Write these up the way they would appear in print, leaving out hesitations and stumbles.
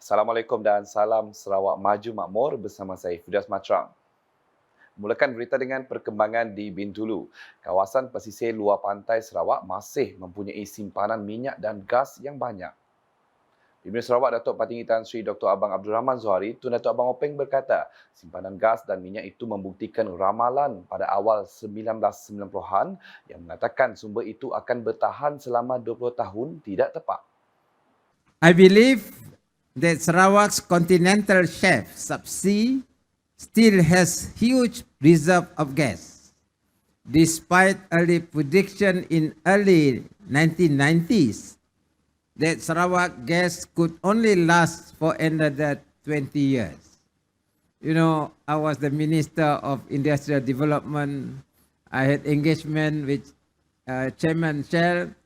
Assalamualaikum dan salam Sarawak Maju Makmur bersama saya Fidas Matrang. Mulakan berita dengan perkembangan di Bintulu. Kawasan pesisir luar pantai Sarawak masih mempunyai simpanan minyak dan gas yang banyak. Pemimpin Sarawak Datuk Patinggi Tan Sri Dr. Abang Abdul Rahman Zuhari, Tun Datuk Abang Openg berkata, simpanan gas dan minyak itu membuktikan ramalan pada awal 1990-an yang mengatakan sumber itu akan bertahan selama 20 tahun tidak tepat. I believe that Sarawak's continental shelf subsea still has huge reserve of gas. Despite early prediction in early 1990s that Sarawak gas could only last for another 20 years. You know, I was the Minister of Industrial Development. I had engagement with Chairman Shell,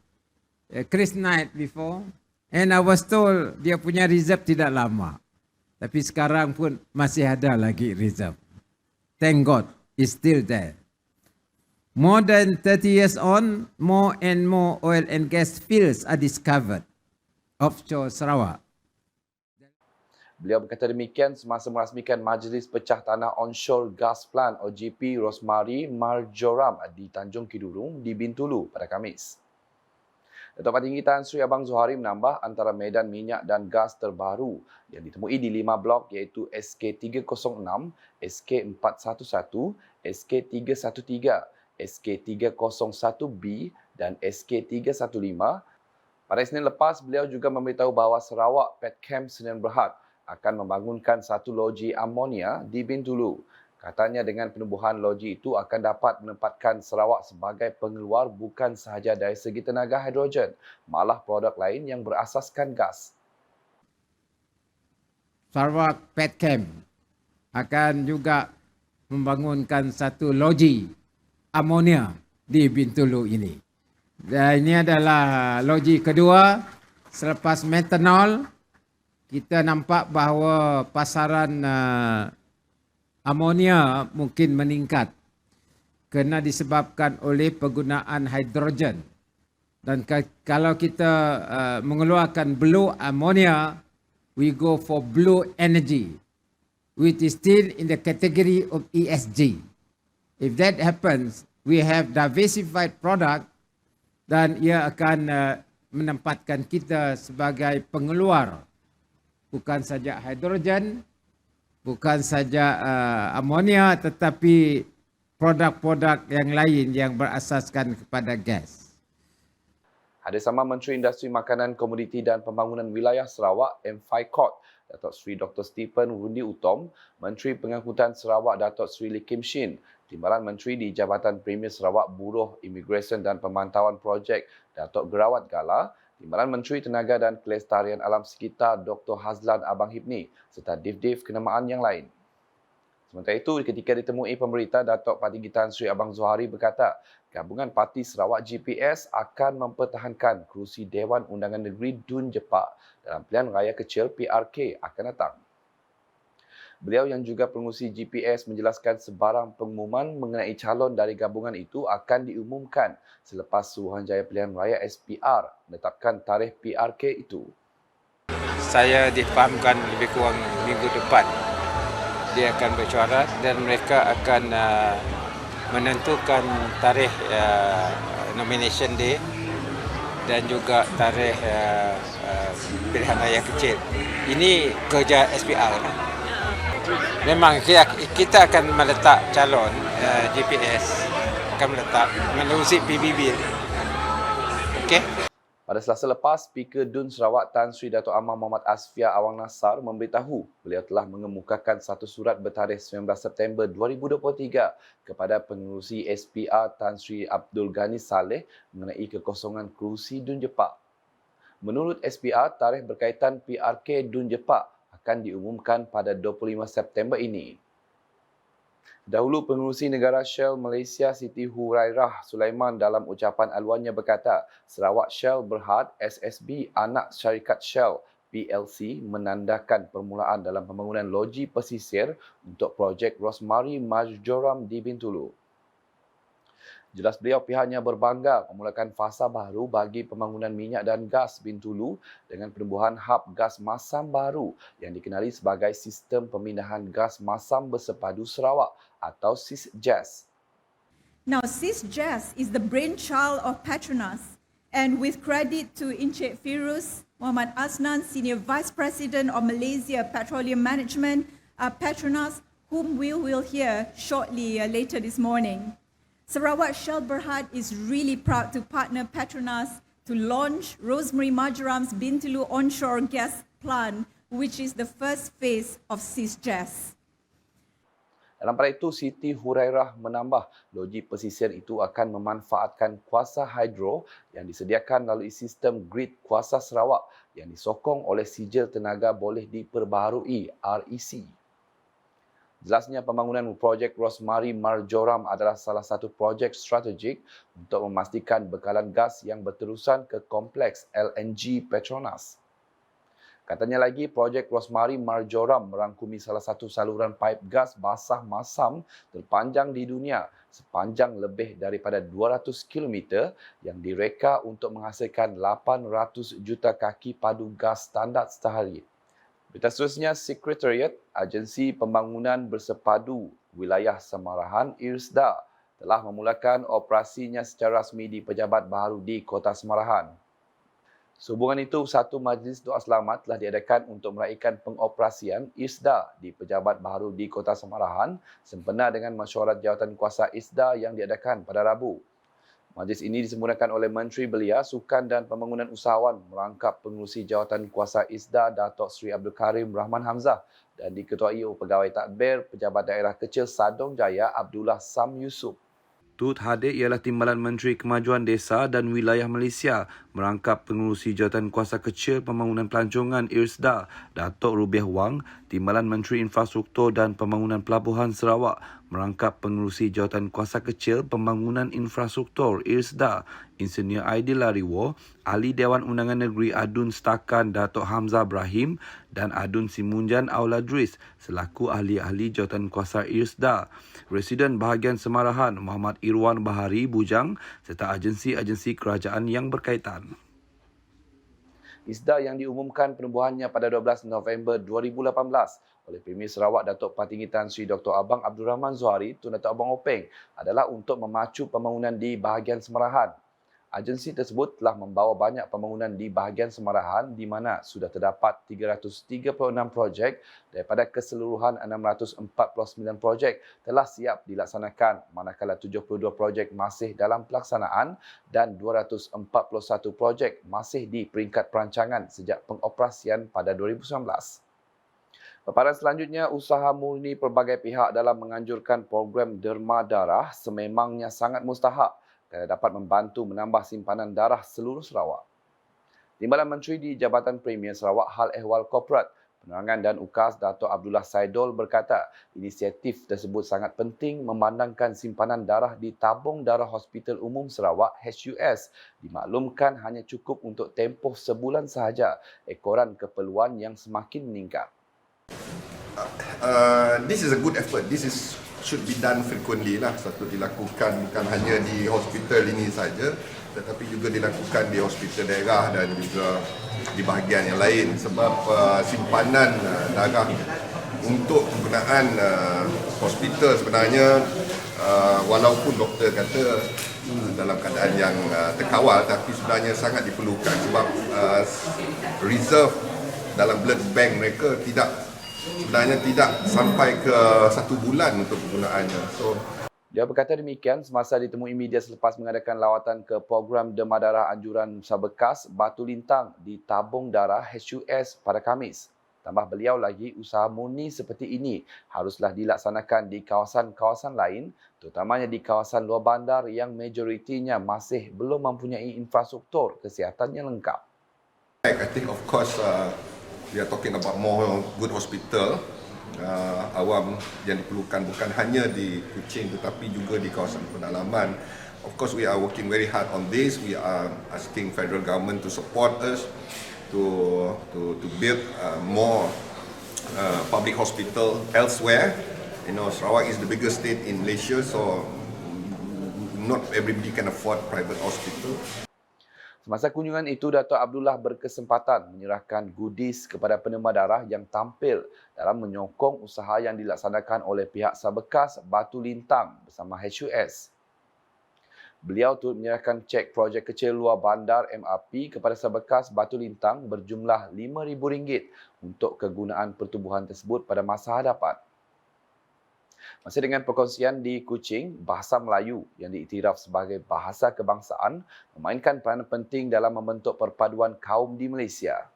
Chris Knight before. And I was told dia punya reserve tidak lama. Tapi sekarang pun masih ada lagi reserve. Thank God, it's still there. More than 30 years on, more and more oil and gas fields are discovered offshore Sarawak. Beliau berkata demikian semasa merasmikan Majlis Pecah Tanah Onshore Gas Plant OGP Rosemary Marjoram di Tanjung Kidurung di Bintulu pada Khamis. Datuk Patinggi Tan Sri Abang Zuhari menambah antara medan minyak dan gas terbaru yang ditemui di 5 blok iaitu SK306, SK411, SK313, SK301B dan SK315. Pada Isnin lepas, beliau juga memberitahu bahawa Sarawak Petchem Sdn Bhd akan membangunkan satu loji amonia di Bintulu. Katanya dengan penubuhan loji itu akan dapat menempatkan Sarawak sebagai pengeluar bukan sahaja dari segi tenaga hidrogen, malah produk lain yang berasaskan gas. Sarawak Petchem akan juga membangunkan satu loji amonia di Bintulu ini. Dan ini adalah loji kedua selepas metanol. Kita nampak bahawa pasaran amonia mungkin meningkat kerana disebabkan oleh penggunaan hidrogen. Dan kalau kita mengeluarkan blue ammonia, we go for blue energy, which is still in the category of ESG. If that happens, we have diversified product dan ia akan menempatkan kita sebagai pengeluar bukan saja hidrogen, bukan saja amonia, tetapi produk-produk yang lain yang berasaskan kepada gas. Hadir sama Menteri Industri Makanan, Komoditi dan Pembangunan Wilayah Sarawak, MFICOT, Datuk Seri Dr. Stephen Rundi Utom, Menteri Pengangkutan Sarawak, Datuk Seri Lee Kim Shin, Timbalan Menteri di Jabatan Premier Sarawak Buruh Imigresen dan Pemantauan Projek, Datuk Gerawat Gala, Timbalan Menteri Tenaga dan Kelestarian Alam Sekitar Dr. Hazlan Abang Hibni serta div-div kenamaan yang lain. Sementara itu, ketika ditemui pemberita, Datuk Patinggi Tan Sri Abang Zuhari berkata, Gabungan Parti Sarawak GPS akan mempertahankan kerusi Dewan Undangan Negeri Dun Jepak dalam pilihan raya kecil PRK akan datang. Beliau yang juga pengurusi GPS menjelaskan sebarang pengumuman mengenai calon dari gabungan itu akan diumumkan selepas Suruhanjaya Pilihan Raya SPR menetapkan tarikh PRK itu. Saya difahamkan lebih kurang minggu depan dia akan bersuara dan mereka akan menentukan tarikh nomination day dan juga tarikh pilihan raya kecil. Ini kerja SPR. Memang kita akan meletak calon GPS, akan meletak menerusi PBB. Okey. Pada Selasa lepas, Speaker Dun Sarawak Tan Sri Dato' Amar Muhammad Asfiah Awang Nasar memberitahu beliau telah mengemukakan satu surat bertarikh 19 September 2023 kepada pengerusi SPR Tan Sri Abdul Ghani Saleh mengenai kekosongan kerusi Dun Jepak. Menurut SPR, tarikh berkaitan PRK Dun Jepak akan diumumkan pada 25 September ini. Dahulu pengerusi negara Shell Malaysia Siti Hurairah Sulaiman dalam ucapan aluannya berkata, Sarawak Shell Berhad SSB anak syarikat Shell PLC menandakan permulaan dalam pembangunan loji pesisir untuk projek Rosemary Marjoram di Bintulu. Jelas beliau pihaknya berbangga memulakan fasa baru bagi pembangunan minyak dan gas Bintulu dengan penubuhan hub gas masam baru yang dikenali sebagai Sistem Pemindahan Gas Masam Bersepadu Sarawak atau SISGAS. Now, SISGAS is the brainchild of Petronas, and with credit to Encik Firuz Muhammad Asnan, Senior Vice President of Malaysia Petroleum Management, Petronas, whom we will hear shortly later this morning. Sarawak Shell Berhad is really proud to partner Petronas to launch Rosemary Marjoram's Bintulu onshore gas plant, which is the first phase of SISGAS. Dalam pada itu, Siti Hurairah menambah loji pesisir itu akan memanfaatkan kuasa hidro yang disediakan melalui sistem grid kuasa Sarawak yang disokong oleh Sijil Tenaga Boleh Diperbaharui REC. Jelasnya pembangunan projek Rosemary Marjoram adalah salah satu projek strategik untuk memastikan bekalan gas yang berterusan ke kompleks LNG Petronas. Katanya lagi, projek Rosemary Marjoram merangkumi salah satu saluran paip gas basah masam terpanjang di dunia sepanjang lebih daripada 200 km yang direka untuk menghasilkan 800 juta kaki padu gas standard sehari. Berita seterusnya, Sekretariat Agensi Pembangunan Bersepadu Wilayah Semarahan IRSDA telah memulakan operasinya secara rasmi di Pejabat Baharu di Kota Semarahan. Sehubungan itu, satu majlis doa selamat telah diadakan untuk meraihkan pengoperasian IRSDA di Pejabat Baharu di Kota Semarahan sempena dengan mesyuarat Jawatankuasa IRSDA yang diadakan pada Rabu. Majlis ini disempurnakan oleh Menteri Belia, Sukan dan Pembangunan Usahawan merangkap Pengerusi Jawatankuasa ISDA Datuk Seri Abdul Karim Rahman Hamzah dan diketuai oleh Pegawai Tadbir Pejabat Daerah Kecil Sadong Jaya Abdullah Sam Yusof. Turut hadir ialah Timbalan Menteri Kemajuan Desa dan Wilayah Malaysia merangkap Pengerusi Jawatankuasa Kecil Pembangunan Pelancongan IRSDA Datuk Rubiah Wang, Timbalan Menteri Infrastruktur dan Pembangunan Pelabuhan Sarawak merangkap Pengerusi Jawatankuasa Kecil Pembangunan Infrastruktur IRSDA Insinyur Aidil Lariwo, Ahli Dewan Undangan Negeri Adun Setakan Datuk Hamzah Ibrahim dan Adun Simunjan Auladris selaku ahli-ahli Jawatankuasa IRSDA, Residen Bahagian Semarahan Muhammad Irwan Bahari Bujang serta agensi-agensi kerajaan yang berkaitan. ISDA yang diumumkan penubuhannya pada 12 November 2018 oleh Premier Sarawak Datuk Patinggi Tan Sri Dr. Abang Abdul Rahman Zuhari Tun Datuk Abang Openg adalah untuk memacu pembangunan di bahagian Semarahan. Agensi tersebut telah membawa banyak pembangunan di bahagian Semarahan di mana sudah terdapat 336 projek daripada keseluruhan 649 projek telah siap dilaksanakan, manakala 72 projek masih dalam pelaksanaan dan 241 projek masih di peringkat perancangan sejak pengoperasian pada 2019. Paparan selanjutnya, usaha murni pelbagai pihak dalam menganjurkan program derma darah sememangnya sangat mustahak kerana dapat membantu menambah simpanan darah seluruh Sarawak. Timbalan Menteri di Jabatan Premier Sarawak Hal Ehwal Korporat, Penerangan dan UKAS Datuk Abdullah Saidol berkata, inisiatif tersebut sangat penting memandangkan simpanan darah di Tabung Darah Hospital Umum Sarawak HUS dimaklumkan hanya cukup untuk tempoh sebulan sahaja, ekoran keperluan yang semakin meningkat. This is a good effort. Should be done frequently lah. Satu dilakukan bukan hanya di hospital ini saja, tetapi juga dilakukan di hospital daerah dan juga di bahagian yang lain. Sebab simpanan darah untuk penggunaan hospital sebenarnya walaupun doktor kata dalam keadaan yang terkawal, tapi sebenarnya sangat diperlukan sebab reserve dalam blood bank mereka sebenarnya tidak sampai ke 1 bulan untuk penggunaannya. Dia berkata demikian semasa ditemui media selepas mengadakan lawatan ke program derma darah anjuran Sabekas Batu Lintang di Tabung Darah HUS pada Khamis. Tambah beliau lagi, usaha murni seperti ini haruslah dilaksanakan di kawasan-kawasan lain, terutamanya di kawasan luar bandar yang majoritinya masih belum mempunyai infrastruktur kesihatan yang lengkap. I think of course we are talking about more good hospital awam yang diperlukan bukan hanya di Kuching tetapi juga di kawasan pedalaman. Of course we are working very hard on this. We are asking federal government to support us to build more public hospital elsewhere. You know, Sarawak is the biggest state in Malaysia, so not everybody can afford private hospital. Semasa kunjungan itu, Dato' Abdullah berkesempatan menyerahkan goodies kepada penerima darah yang tampil dalam menyokong usaha yang dilaksanakan oleh pihak Sabekas Batu Lintang bersama HUS. Beliau turut menyerahkan cek projek kecil luar bandar MRP kepada Sabekas Batu Lintang berjumlah RM5,000 untuk kegunaan pertubuhan tersebut pada masa hadapan. Masih dengan perkongsian di Kuching, bahasa Melayu yang diiktiraf sebagai bahasa kebangsaan memainkan peranan penting dalam membentuk perpaduan kaum di Malaysia.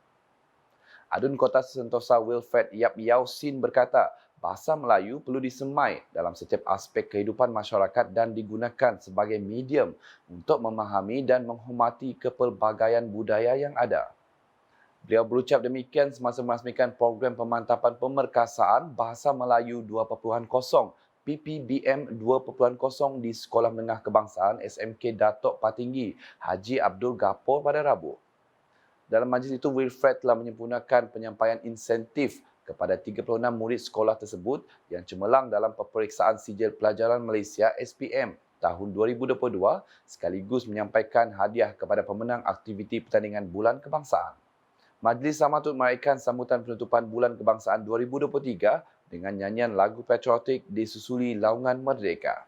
Adun Kota Sentosa Wilfred Yap Yausin berkata, bahasa Melayu perlu disemai dalam setiap aspek kehidupan masyarakat dan digunakan sebagai medium untuk memahami dan menghormati kepelbagaian budaya yang ada. Beliau berucap demikian semasa merasmikan program pemantapan pemerkasaan Bahasa Melayu 2.0 PPBM 2.0 di Sekolah Menengah Kebangsaan SMK Datuk Patinggi Haji Abdul Ghaffur pada Rabu. Dalam majlis itu, Wilfred telah menyempurnakan penyampaian insentif kepada 36 murid sekolah tersebut yang cemerlang dalam peperiksaan Sijil Pelajaran Malaysia SPM tahun 2022 sekaligus menyampaikan hadiah kepada pemenang aktiviti pertandingan Bulan Kebangsaan. Majlis sama turut meraihkan sambutan penutupan Bulan Kebangsaan 2023 dengan nyanyian lagu patriotik disusuli Laungan Merdeka.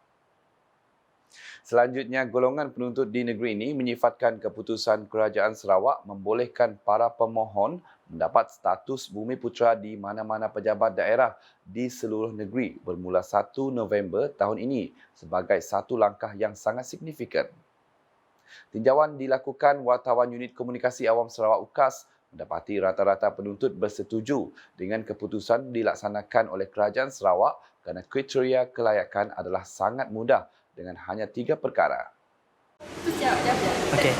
Selanjutnya, golongan penuntut di negeri ini menyifatkan keputusan Kerajaan Sarawak membolehkan para pemohon mendapat status Bumi Putera di mana-mana pejabat daerah di seluruh negeri bermula 1 November tahun ini sebagai satu langkah yang sangat signifikan. Tinjauan dilakukan Wartawan Unit Komunikasi Awam Sarawak UKAS mendapati rata-rata penuntut bersetuju dengan keputusan dilaksanakan oleh Kerajaan Sarawak kerana kriteria kelayakan adalah sangat mudah dengan hanya 3 perkara. Okey.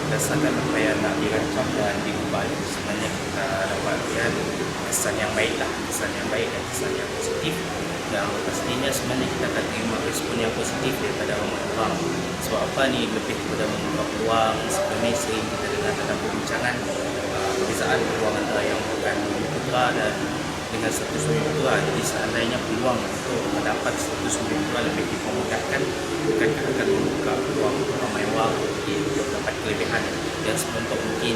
Berdasarkan apa yang nak dirancang dan diubah, sebenarnya kita dapat lihat kesan yang baik lah, kesan yang baik dan kesan yang positif. Yang pastinya sebenarnya kita akan terima respon yang positif daripada ramai orang. Sebab apa ni lebih kepada membuka peluang. Sebelum ni sering kita dengar tentang perbincangan perbezaan peluang antara yang bukan Bumi Putera dan dengan status Bumi Putera. Jadi seandainya peluang untuk mendapat status Bumi Putera lebih dimudahkan, bukankah akan membuka peluang untuk ramai orang untuk dapat kelebihan yang sebentuk mungkin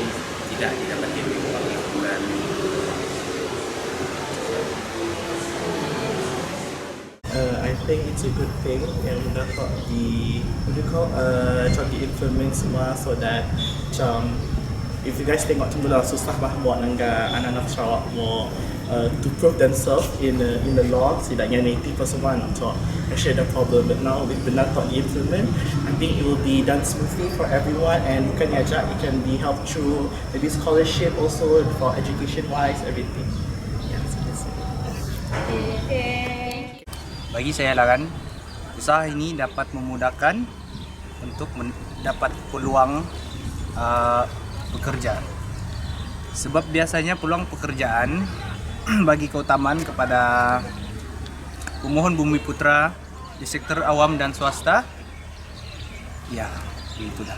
tidak didapati oleh orang yang bukan Bumi Putera. I think it's a good thing yang mendapat di-implement semua so that macam if you guys tengok macam lah susah bah buat nangga anak-anak Sarawak mau to prove themselves in the law setidaknya 90% untuk actually the problem, but now with benar tak di-implement, I think it will be done smoothly for everyone and bukan aja it can be helped through maybe scholarship also for education wise everything. Yeah, so that's it. Bagi saya Laran, usaha ini dapat memudahkan untuk mendapat peluang pekerja. Sebab biasanya peluang pekerjaan bagi keutamaan kepada pemohon Bumi Putera di sektor awam dan swasta. Ya, itulah.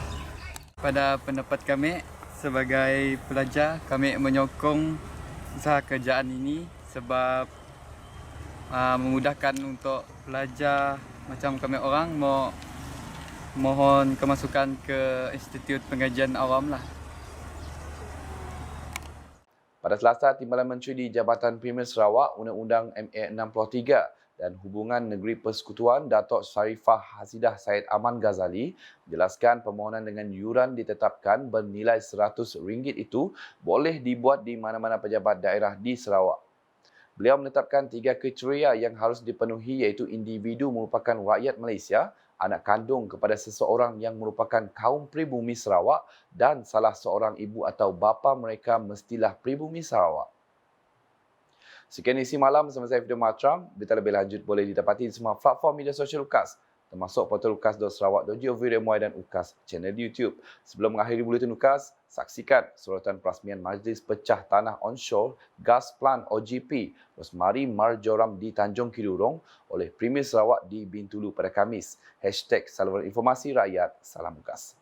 Pada pendapat kami sebagai pelajar, kami menyokong usaha kerjaan ini sebab memudahkan untuk pelajar macam kami orang mau mohon kemasukan ke Institut Pengajian Awam lah. Pada Selasa, Timbalan Menteri di Jabatan Premier Sarawak Undang-Undang MA 63 dan Hubungan Negeri Persekutuan Datuk Sharifah Hasidah Syed Aman Ghazali menjelaskan permohonan dengan yuran ditetapkan bernilai RM100 itu boleh dibuat di mana-mana pejabat daerah di Sarawak. Beliau menetapkan 3 kriteria yang harus dipenuhi iaitu individu merupakan rakyat Malaysia, anak kandung kepada seseorang yang merupakan kaum pribumi Sarawak dan salah seorang ibu atau bapa mereka mestilah pribumi Sarawak. Sekian isi malam bersama saya Fido Matram. Berita lebih lanjut boleh didapati di semua platform media sosial UKAS, termasuk portal ukas.sarawak.gov.my dan UKAS channel YouTube. Sebelum mengakhiri buletin UKAS, saksikan sorotan perasmian Majlis Pecah Tanah Onshore Gas Plant OGP Rosmari Marjoram di Tanjung Kidurong oleh Premier Sarawak di Bintulu pada Khamis. #Saluran Informasi Rakyat. Salam UKAS.